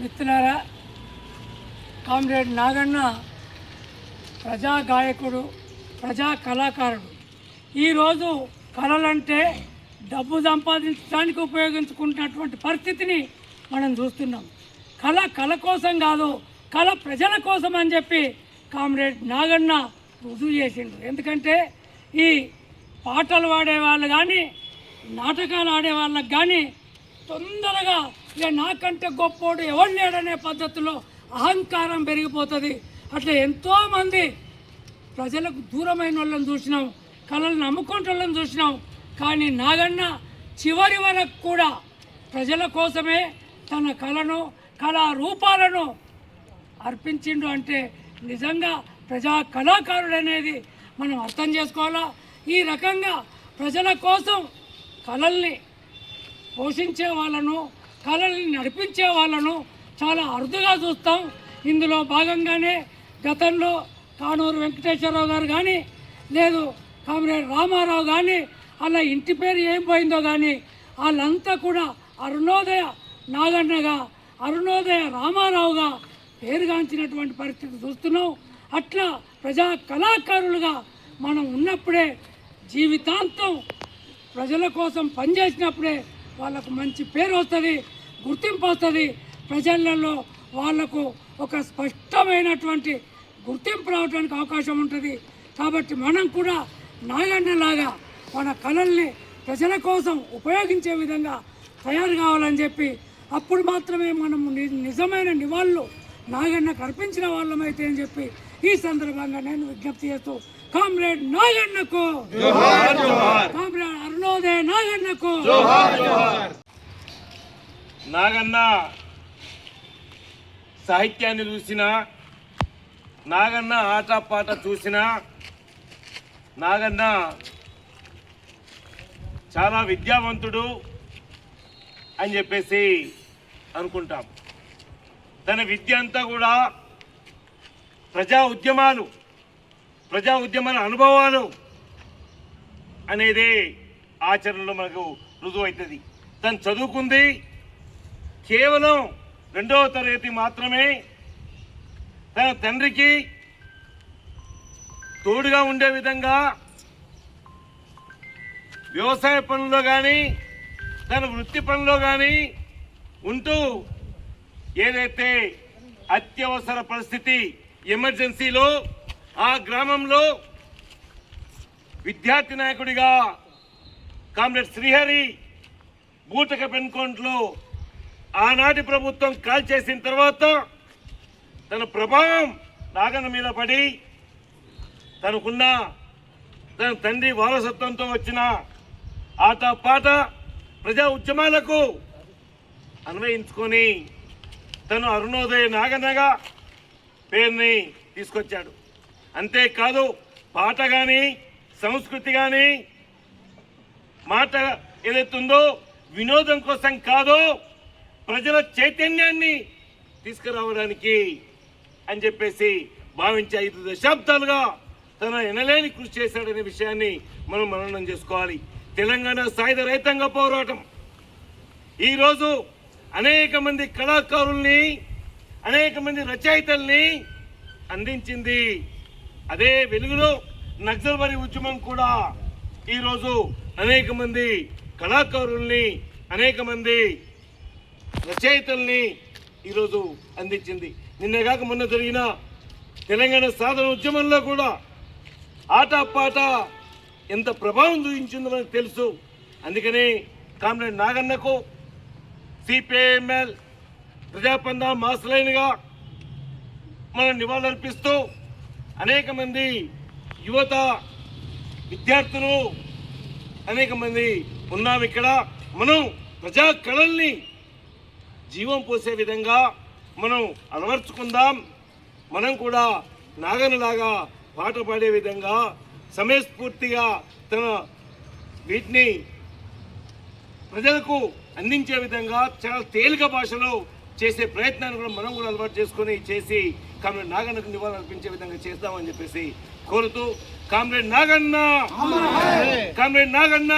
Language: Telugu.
మిత్రులారా, కామ్రేడ్ నాగన్న ప్రజా గాయకుడు, ప్రజా కళాకారుడు. ఈరోజు కళలంటే డబ్బు సంపాదించడానికి ఉపయోగించుకుంటున్నటువంటి పరిస్థితిని మనం చూస్తున్నాం. కళ కోసం కాదు, కళ ప్రజల కోసం అని చెప్పి కామ్రేడ్ నాగన్న రుజువు చేసిండు. ఎందుకంటే ఈ పాటలు పాడేవాళ్ళు కానీ, నాటకాలు ఆడేవాళ్ళకి కానీ తొందరగా ఇక నాకంటే గొప్పోడు ఎవరు లేడనే పద్ధతిలో అహంకారం పెరిగిపోతుంది. అట్లా ఎంతోమంది ప్రజలకు దూరమైన వాళ్ళని చూసినాం, కళలు నమ్ముకుంటే వాళ్ళని చూసినాం. కానీ నాగన్న చివరి వరకు కూడా ప్రజల కోసమే తన కళను, కళారూపాలను అర్పించిండు. అంటే నిజంగా ప్రజా కళాకారుడు అనేది మనం అర్థం చేసుకోవాలా. ఈ రకంగా ప్రజల కోసం కళల్ని పోషించే వాళ్ళను, కళల్ని నడిపించే వాళ్ళను చాలా అరుదుగా చూస్తాం. ఇందులో భాగంగానే గతంలో కానూరు వెంకటేశ్వరరావు గారు కానీ, లేదు కామ్రేడ్ రామారావు కానీ, అలా ఇంటి పేరు ఏం పోయిందో కానీ వాళ్ళంతా కూడా అరుణోదయ నాగన్నగా, అరుణోదయ రామారావుగా పేరుగాంచినటువంటి పరిస్థితి చూస్తున్నాం. అట్లా ప్రజా కళాకారులుగా మనం ఉన్నప్పుడే, జీవితాంతం ప్రజల కోసం పనిచేసినప్పుడే వాళ్ళకు మంచి పేరు వస్తుంది, గుర్తింపు వస్తుంది. ప్రజలలో వాళ్లకు ఒక స్పష్టమైనటువంటి గుర్తింపు రావడానికి అవకాశం ఉంటుంది. కాబట్టి మనం కూడా నాగన్నలాగా మన కళల్ని ప్రజల కోసం ఉపయోగించే విధంగా తయారు కావాలని చెప్పి, అప్పుడు మాత్రమే మనము నిజమైన నివాళులు నాగన్నకు అర్పించిన వాళ్ళమైతే అని చెప్పి ఈ సందర్భంగా నేను విజ్ఞప్తి చేస్తూ, కామ్రేడ్ నాగన్నకు, కామ్రేడ్ అరుణోదయ నాగన్నకు. నాగన్న సాహిత్యాన్ని చూసినా, నాగన్న ఆటపాట చూసినా, నాగన్న చాలా విద్యావంతుడు అని చెప్పేసి అనుకుంటాం. తన విద్య అంతా కూడా ప్రజా ఉద్యమాల అనుభవాలు అనేది ఆచరణలో మనకు రుజువు అవుతుంది. తను చదువుకుంది కేవలం 2వ తరగతి మాత్రమే. తన తండ్రికి తోడుగా ఉండే విధంగా వ్యవసాయ పనుల్లో కానీ, తన వృత్తి పనుల్లో కానీ ఉంటూ, ఏదైతే అత్యవసర పరిస్థితి, ఎమర్జెన్సీలో ఆ గ్రామంలో విద్యార్థి నాయకుడిగా కామ్రేడ్ శ్రీహరి బూటక పెన్కోంట్లో ఆనాటి ప్రభుత్వం కాల్ చేసిన తర్వాత తన ప్రభావం నాగన్న మీద పడి, తనకున్న తన తండ్రి వారసత్వంతో వచ్చిన ఆటపాట ప్రజా ఉద్యమాలకు అన్వయించుకొని తను అరుణోదయ నాగన్నగా పేరుని తీసుకొచ్చాడు. అంతేకాదు, పాట కానీ, సంస్కృతి కానీ, మాట ఏదైతుందో వినోదం కోసం కాదు, ప్రజల చైతన్యాన్ని తీసుకురావడానికి అని చెప్పేసి భావించి 5 దశాబ్దాలుగా తన ఎనలేని కృషి చేశాడనే విషయాన్ని మనం మననం చేసుకోవాలి. తెలంగాణ సాయుధ రైతాంగ పోరాటం ఈరోజు అనేక మంది కళాకారుల్ని, అనేక మంది రచయితల్ని అందించింది. అదే వెలుగులో నక్సల్బరీ ఉద్యమం కూడా ఈరోజు అనేక మంది కళాకారుల్ని, అనేక మంది రచయితల్ని ఈరోజు అందించింది. నిన్నగాక మొన్న జరిగిన తెలంగాణ సాధన ఉద్యమంలో కూడా ఆటపాట ఎంత ప్రభావం చూపించిందో మనకు తెలుసు. అందుకనే కామ్రేడ్ నాగన్నకు సిపిఐఎంఎల్ ప్రజాపంద మాస్లైన్గా మనం నివాళులర్పిస్తూ, అనేక మంది యువత, విద్యార్థులు అనేక మంది ఉన్నాం ఇక్కడ. మనం ప్రజా కళల్ని జీవం పోసే విధంగా మనం అలవర్చుకుందాం. మనం కూడా నాగన్నలాగా పాట పాడే విధంగా సమయస్ఫూర్తిగా తన వీటిని ప్రజలకు అందించే విధంగా చాలా తేలిక భాషలో చేసే ప్రయత్నాన్ని కూడా మనం కూడా అలవాటు చేసుకొని చేసి కామ్రేడ్ నాగన్నకు నివాళులు అర్పించే విధంగా చేస్తామని చెప్పేసి కోరుతూ, కామ్రేడ్ నాగన్న, కామ్రేడ్ నాగన్న.